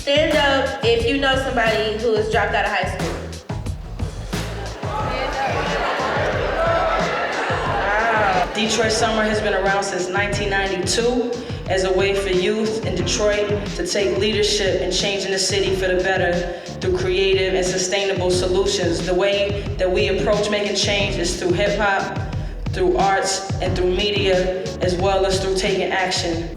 Stand up if you know somebody who has dropped out of high school. Wow. Detroit Summer has been around since 1992 as a way for youth in Detroit to take leadership in changing the city for the better through creative and sustainable solutions. The way that we approach making change is through hip hop, through arts, and through media, as well as through taking action.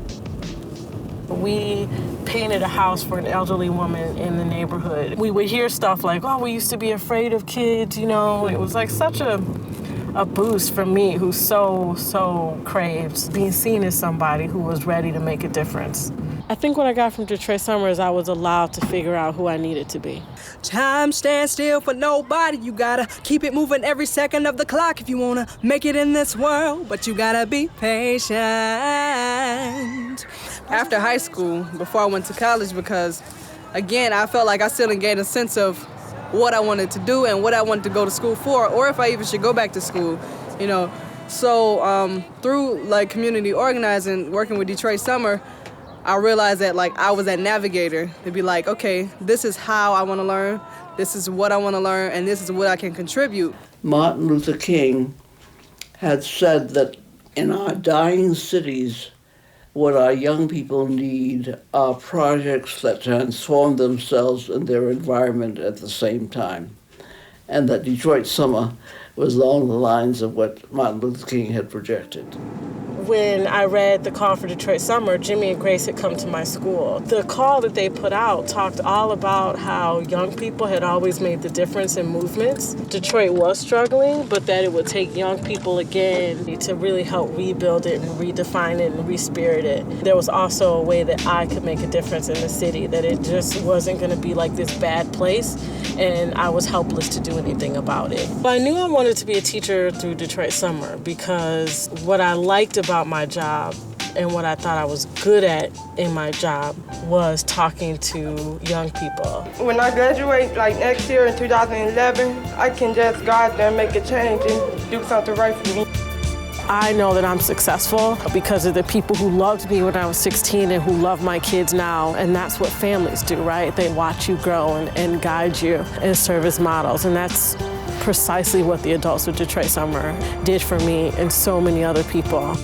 We painted a house for an elderly woman in the neighborhood. We would hear stuff like, oh, we used to be afraid of kids, you know. It was like such a boost for me who so craves being seen as somebody who was ready to make a difference. I think what I got from Detroit Summer is I was allowed to figure out who I needed to be. Time stands still for nobody. You gotta keep it moving every second of the clock if you wanna make it in this world, but you gotta be patient. After high school, before I went to college, because again, I felt like I still didn't gain a sense of what I wanted to do and what I wanted to go to school for, or if I even should go back to school, you know. So through like community organizing, working with Detroit Summer, I realized that like I was that navigator to be like, okay, this is how I want to learn, this is what I want to learn, and this is what I can contribute. Martin Luther King had said that in our dying cities, what our young people need are projects that transform themselves and their environment at the same time. And that Detroit Summer was along the lines of what Martin Luther King had projected. When I read the call for Detroit Summer, Jimmy and Grace had come to my school. The call that they put out talked all about how young people had always made the difference in movements. Detroit was struggling, but that it would take young people again to really help rebuild it and redefine it and respirit it. There was also a way that I could make a difference in the city, that it just wasn't going to be like this bad place, and I was helpless to do anything about it. But I knew I wanted to be a teacher through Detroit Summer because what I liked about my job and what I thought I was good at in my job was talking to young people. When I graduate, like next year in 2011, I can just go out there and make a change and do something right for me. I know that I'm successful because of the people who loved me when I was 16 and who love my kids now, and that's what families do, right? They watch you grow and guide you and serve as models, and that's precisely what the adults of Detroit Summer did for me and so many other people.